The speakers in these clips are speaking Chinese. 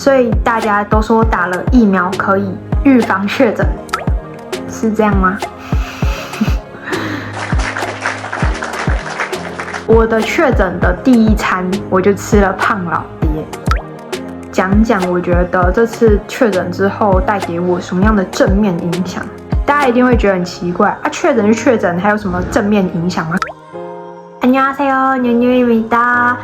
所以大家都说打了疫苗可以预防确诊，是这样吗？我的确诊的第一餐，我就吃了胖老爹。讲讲我觉得这次确诊之后带给我什么样的正面影响。大家一定会觉得很奇怪啊，确诊就确诊，还有什么正面影响吗？안녕하세요，뉴뉴입니다。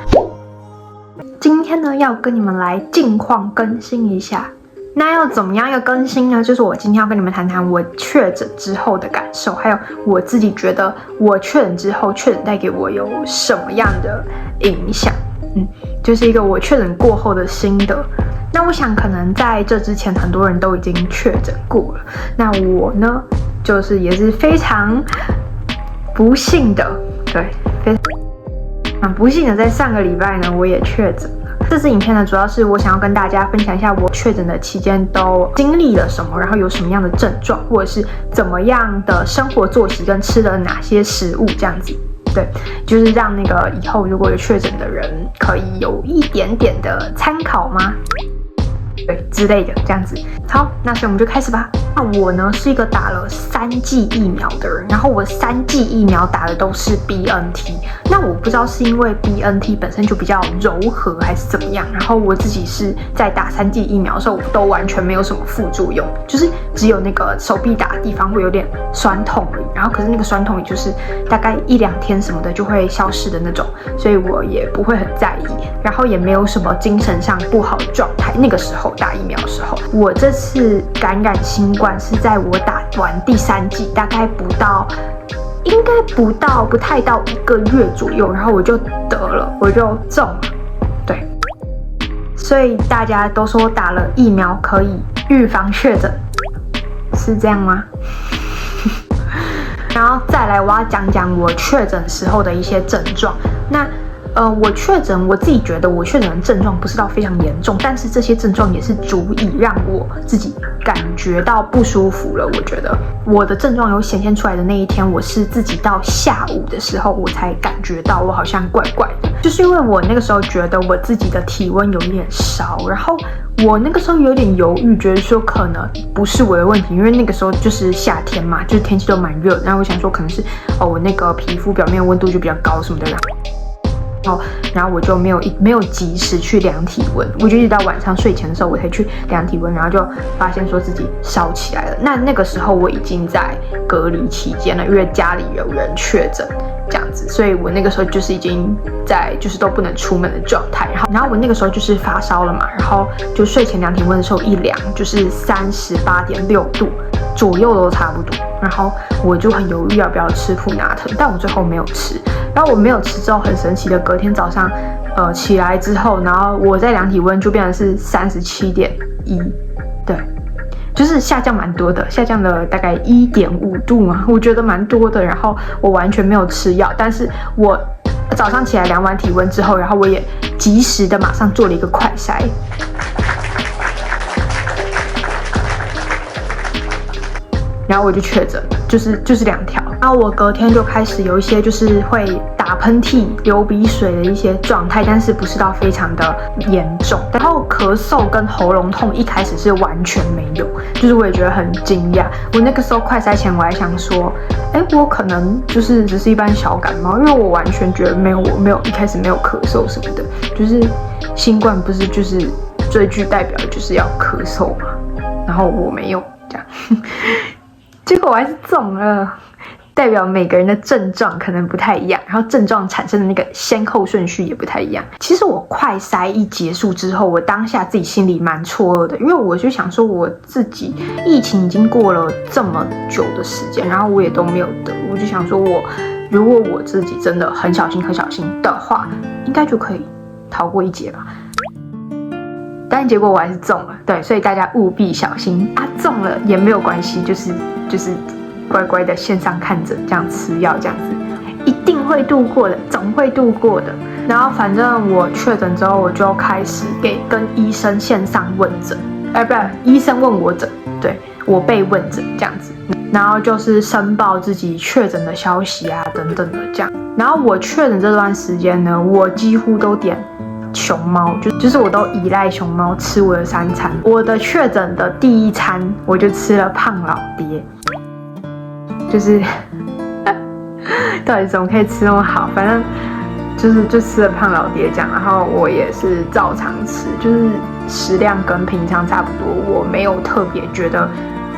今天呢，要跟你们来近况更新一下。那要怎么样一个更新呢？就是我今天要跟你们谈谈我确诊之后的感受，还有我自己觉得我确诊之后，确诊带给我有什么样的影响。就是一个我确诊过后的心得。那我想可能在这之前，很多人都已经确诊过了。那我呢，就是也是非常不幸的，对，非常不幸的，在上个礼拜呢，我也确诊了。这支影片呢，主要是我想要跟大家分享一下我确诊的期间都经历了什么，然后有什么样的症状，或者是怎么样的生活作息跟吃了哪些食物这样子。对，就是让那个以后如果有确诊的人可以有一点点的参考吗？对，之类的这样子。好，那所以我们就开始吧。那我呢是一个打了3剂疫苗的人，然后我3剂疫苗打的都是 BNT。那我不知道是因为 BNT 本身就比较柔和还是怎么样，然后我自己是在打3剂疫苗的时候，我都完全没有什么副作用，就是只有那个手臂打的地方会有点酸痛而已。然后可是那个酸痛也就是大概1-2天什么的就会消失的那种，所以我也不会很在意，然后也没有什么精神上不好的状态。那个时候打疫苗的时候，我这次感染新冠是在我打完第3剂，大概应该不太到1个月左右，然后我就得了，我就中了。对，所以大家都说打了疫苗可以预防确诊，是这样吗？然后再来，我要讲讲我确诊时候的一些症状。那我确诊，我自己觉得我确诊的症状不是到非常严重，但是这些症状也是足以让我自己感觉到不舒服了。我觉得我的症状有显现出来的那一天，我是自己到下午的时候，我才感觉到我好像怪怪的，就是因为我那个时候觉得我自己的体温有一点烧，然后我那个时候有点犹豫，觉得说可能不是我的问题，因为那个时候就是夏天嘛，就是天气都蛮热的，然后我想说可能是我那个皮肤表面温度就比较高什么的。然后我就没有及时去量体温，我就一直到晚上睡前的时候我才去量体温，然后就发现说自己烧起来了。那个时候我已经在隔离期间了，因为家里有人确诊这样子，所以我那个时候就是已经在就是都不能出门的状态。然后我那个时候就是发烧了嘛，然后就睡前量体温的时候一量就是38.6度左右都差不多，然后我就很犹豫要不要吃普拿疼，但我最后没有吃。然后我没有吃之后，很神奇的，隔天早上，起来之后，然后我在量体温就变成是37.1，对，就是下降蛮多的，下降了大概1.5度嘛，我觉得蛮多的。然后我完全没有吃药，但是我早上起来量完体温之后，然后我也及时的马上做了一个快筛。然后我就确诊了，就是2条。然后我隔天就开始有一些就是会打喷嚏、流鼻水的一些状态，但是不是到非常的严重。然后咳嗽跟喉咙痛一开始是完全没有，就是我也觉得很惊讶。我那个时候快筛前我还想说，我可能就是只是一般小感冒，因为我完全觉得我没有一开始没有咳嗽什么的，就是新冠不是就是最具代表的就是要咳嗽嘛，然后我没有这样。结果我还是中了，代表每个人的症状可能不太一样，然后症状产生的那个先后顺序也不太一样。其实我快筛一结束之后，我当下自己心里蛮错愕的，因为我就想说我自己疫情已经过了这么久的时间，然后我也都没有得，我就想说如果我自己真的很小心的话，应该就可以逃过一劫吧。但结果我还是中了，对，所以大家务必小心啊！中了也没有关系，就是乖乖的线上看诊，这样吃药，这样子一定会度过的，总会度过的。然后反正我确诊之后，我就开始跟医生线上问诊，不是医生问我诊，对，我被问诊这样子。然后就是申报自己确诊的消息啊，等等的这样。然后我确诊这段时间呢，我几乎都点熊猫，就是我都依赖熊猫吃我的3餐。我的确诊的第1餐，我就吃了胖老爹，就是到底怎么可以吃那么好？反正就吃了胖老爹这样，然后我也是照常吃，就是食量跟平常差不多，我没有特别觉得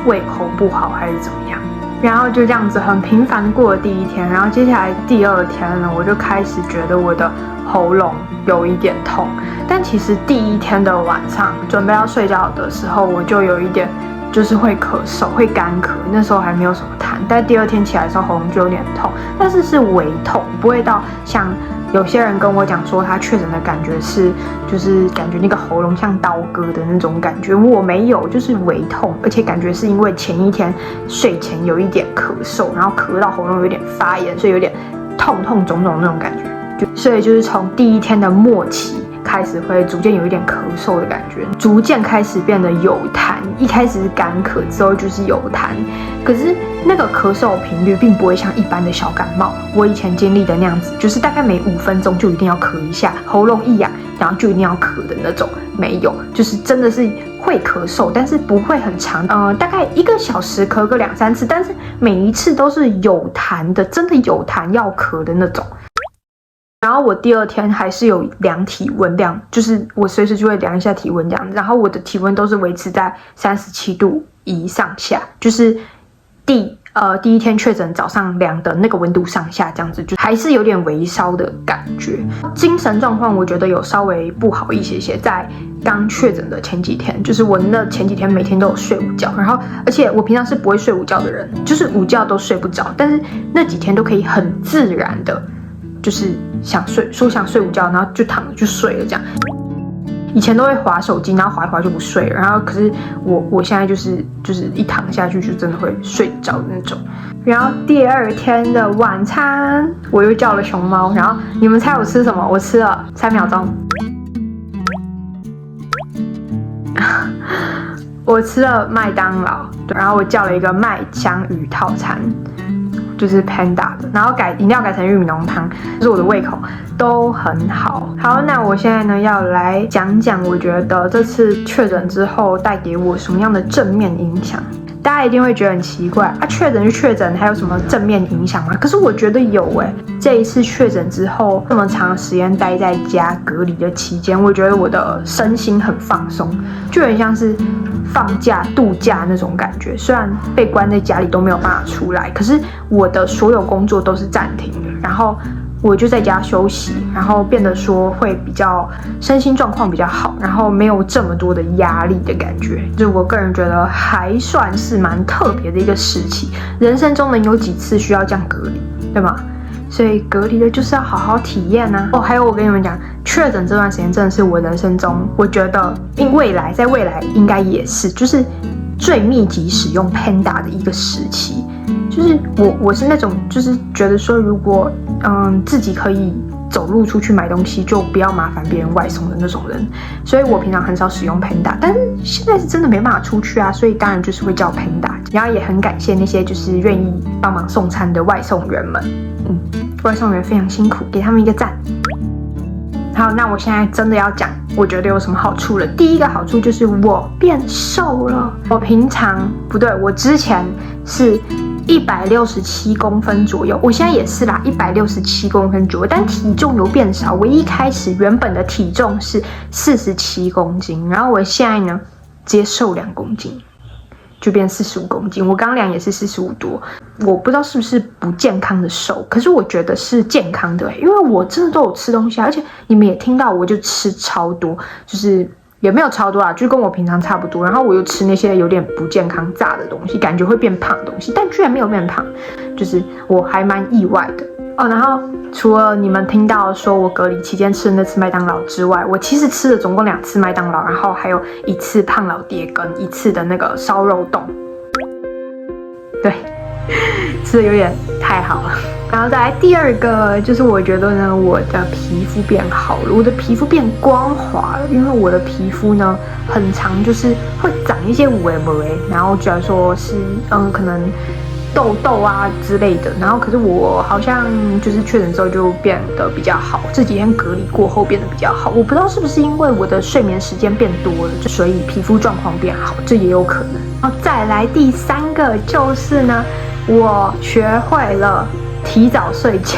胃口不好还是怎么样。然后就这样子很平凡过了第1天，然后接下来第2天呢，我就开始觉得我的喉咙有一点痛，但其实第1天的晚上准备要睡觉的时候，我就有一点就是会咳嗽，会干咳，那时候还没有什么痰，但第2天起来的时候喉咙就有点痛，但是是微痛，不会到像有些人跟我讲说他确诊的感觉是，就是感觉那个喉咙像刀割的那种感觉，我没有，就是微痛，而且感觉是因为前1天睡前有一点咳嗽，然后咳到喉咙有点发炎，所以有点痛痛肿肿那种感觉，所以就是从第1天的末期开始会逐渐有一点咳嗽的感觉，逐渐开始变得有痰，一开始是干咳，之后就是有痰，可是那个咳嗽频率并不会像一般的小感冒，我以前经历的那样子，就是大概每5分钟就一定要咳一下，喉咙一痒，然后就一定要咳的那种，没有，就是真的是会咳嗽，但是不会很长，大概1个小时咳个2、3次，但是每一次都是有痰的，真的有痰要咳的那种。然后我第2天还是有量体温，就是我随时就会量一下体温这样，然后我的体温都是维持在37度1上下，就是第1天确诊早上量的那个温度上下这样子，就还是有点微烧的感觉。精神状况我觉得有稍微不好一些，在刚确诊的前几天，就是我那前几天每天都有睡午觉，然后而且我平常是不会睡午觉的人，就是午觉都睡不着，但是那几天都可以很自然的。就是想睡午觉，然后就躺着就睡了这样。以前都会滑手机，然后滑一滑就不睡了。然后可是我现在就是一躺下去就真的会睡着的那种。然后第2天的晚餐，我又叫了熊猫。然后你们猜我吃什么？我吃了3秒钟。我吃了麦当劳，然后我叫了一个麦香鱼套餐。就是 Panda 的，然后饮料改成玉米浓汤，就是我的胃口都很好。好，那我现在呢要来讲讲，我觉得这次确诊之后带给我什么样的正面影响。大家一定会觉得很奇怪啊，确诊就确诊，还有什么正面影响吗？可是我觉得有这一次确诊之后，这么长时间待在家隔离的期间，我觉得我的身心很放松，就很像是放假度假那种感觉。虽然被关在家里都没有办法出来，可是我的所有工作都是暂停的，然后我就在家休息，然后变得说会比较身心状况比较好，然后没有这么多的压力的感觉，就我个人觉得还算是蛮特别的一个时期，人生中能有几次需要这样隔离，对吗？所以隔离的就是要好好体验啊。还有我跟你们讲，确诊这段时间真的是我人生中，我觉得在未来应该也是，就是最密集使用 Panda 的一个时期。就是我是那种就是觉得说，如果自己可以走路出去买东西，就不要麻烦别人外送的那种人，所以我平常很少使用 Panda， 但是现在是真的没办法出去啊，所以当然就是会叫 Panda， 然后也很感谢那些就是愿意帮忙送餐的外送员们，外送员非常辛苦，给他们一个赞。好，那我现在真的要讲，我觉得有什么好处了。第一个好处就是我变瘦了，我之前是167公分左右，我现在也是啦，167公分左右，但体重有变少。我一开始原本的体重是47公斤，然后我现在呢直接瘦2公斤，就变45公斤。我刚量也是45多，我不知道是不是不健康的瘦，可是我觉得是健康的，因为我真的都有吃东西，而且你们也听到我就吃超多，就是也没有超多啦，就跟我平常差不多。然后我又吃那些有点不健康炸的东西，感觉会变胖的东西，但居然没有变胖，就是我还蛮意外的哦。然后除了你们听到说我隔离期间吃的那次麦当劳之外，我其实吃了总共2次麦当劳，然后还有1次胖老爹跟1次的那个烧肉冻。对，吃的有点太好了。然后再来第2个，就是我觉得呢，我的皮肤变好了，我的皮肤变光滑了，因为我的皮肤呢，很常就是会长一些微微，然后居然说是可能痘痘啊之类的。然后可是我好像就是确诊之后就变得比较好，这几天隔离过后变得比较好。我不知道是不是因为我的睡眠时间变多了，所以皮肤状况变好，这也有可能。然后再来第3个就是呢，我学会了提早睡觉。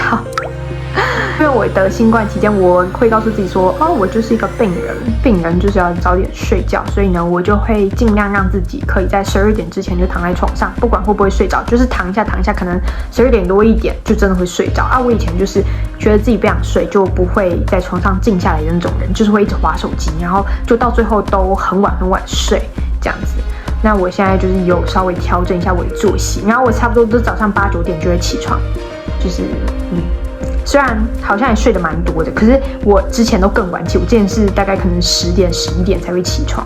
因为我得新冠期间，我会告诉自己说，我就是一个病人，病人就是要早点睡觉，所以呢，我就会尽量让自己可以在12点之前就躺在床上，不管会不会睡着，就是躺一下，可能12点多1点就真的会睡着啊。我以前就是觉得自己不想睡，就不会在床上静下来的那种人，就是会一直滑手机，然后就到最后都很晚睡这样子。那我现在就是有稍微调整一下我的作息，然后我差不多都早上8、9点就会起床，就是虽然好像也睡得蛮多的，可是我之前都更晚起，我之前是大概可能10点、11点才会起床，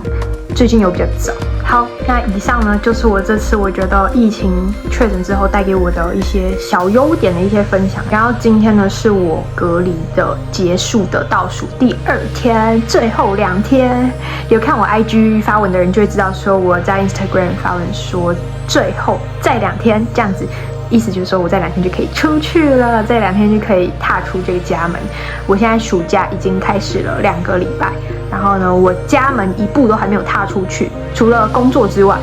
最近有比较早。好，那以上呢就是我这次我觉得疫情确诊之后带给我的一些小优点的一些分享。然后今天呢是我隔离的结束的倒数第2天，最后2天。有看我 IG 发文的人就会知道，说我在 Instagram 发文说最后再2天这样子。意思就是说，我在2天就可以出去了，在2天就可以踏出这个家门。我现在暑假已经开始了2个礼拜，然后呢，我家门一步都还没有踏出去，除了工作之外，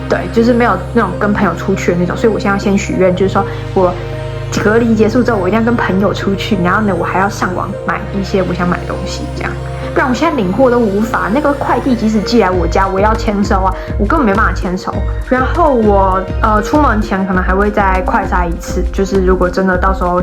对，就是没有那种跟朋友出去的那种。所以我现在要先许愿，就是说我隔离结束之后，我一定要跟朋友出去，然后呢，我还要上网买一些我想买的东西，这样。不然我现在领货都无法，那个快递即使寄来我家，我也要签收啊，我根本没办法签收。然后我出门前可能还会再快筛一次，就是如果真的到时候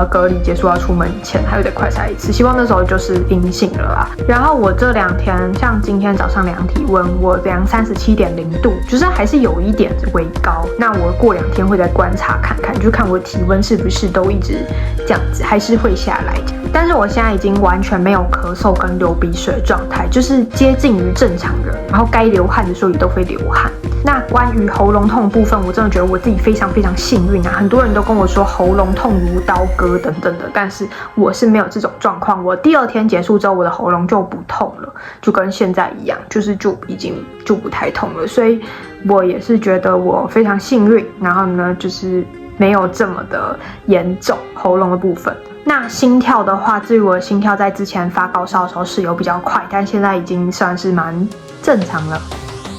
隔离结束要出门前还会再快筛一次，希望那时候就是阴性了啦。然后我这2天，像今天早上量体温，我量37.0度，就是还是有一点微高。那我过2天会再观察看看，就看我体温是不是都一直这样子，还是会下来。但是我现在已经完全没有咳嗽跟流鼻水的状态，就是接近于正常人，然后该流汗的时候也都会流汗。那关于喉咙痛的部分，我真的觉得我自己非常非常幸运啊！很多人都跟我说喉咙痛如刀割等等的，但是我是没有这种状况。我第2天结束之后，我的喉咙就不痛了，就跟现在一样，就是已经不太痛了。所以我也是觉得我非常幸运。然后呢，就是没有这么的严重喉咙的部分。那心跳的话，至于我的心跳在之前发高烧的时候是有比较快，但现在已经算是蛮正常了。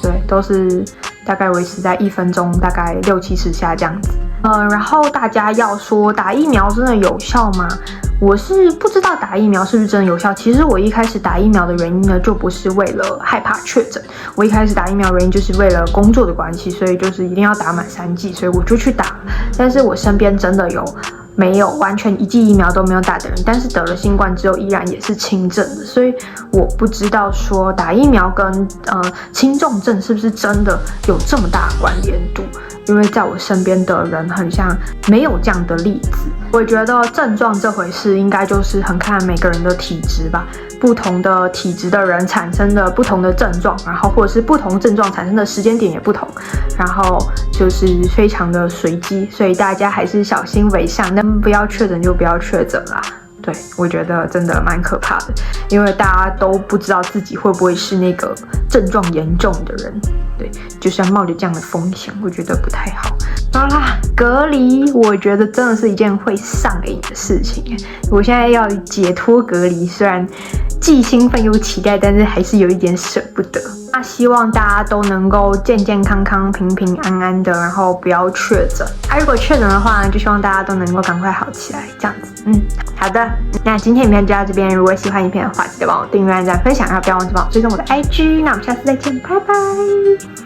对，都是大概维持在1分钟大概60-70下这样子。然后大家要说打疫苗真的有效吗？我是不知道打疫苗是不是真的有效。其实我一开始打疫苗的原因呢，就不是为了害怕确诊，我一开始打疫苗的原因就是为了工作的关系，所以就是一定要打满3剂，所以我就去打。但是我身边真的有没有完全1剂疫苗都没有打的人，但是得了新冠之后依然也是轻症的，所以我不知道说打疫苗跟轻重症是不是真的有这么大的关联度，因为在我身边的人很像没有这样的例子。我觉得症状这回事应该就是很看每个人的体质吧，不同的体质的人产生的不同的症状，然后或者是不同症状产生的时间点也不同，然后就是非常的随机，所以大家还是小心为上，能不要确诊就不要确诊啦。对，我觉得真的蛮可怕的，因为大家都不知道自己会不会是那个症状严重的人，对，就是要冒着这样的风险，我觉得不太好。好啦，隔离我觉得真的是一件会上瘾的事情。我现在要解脱隔离，虽然既兴奋又期待，但是还是有一点舍不得。那希望大家都能够健健康康、平平安安的，然后不要确诊。如果确诊的话呢，就希望大家都能够赶快好起来，这样子。好的，那今天影片就到这边。如果喜欢影片的话，记得帮我订阅、按赞、分享，然后不要忘记帮我追踪我的 IG。那我们下次再见，拜拜。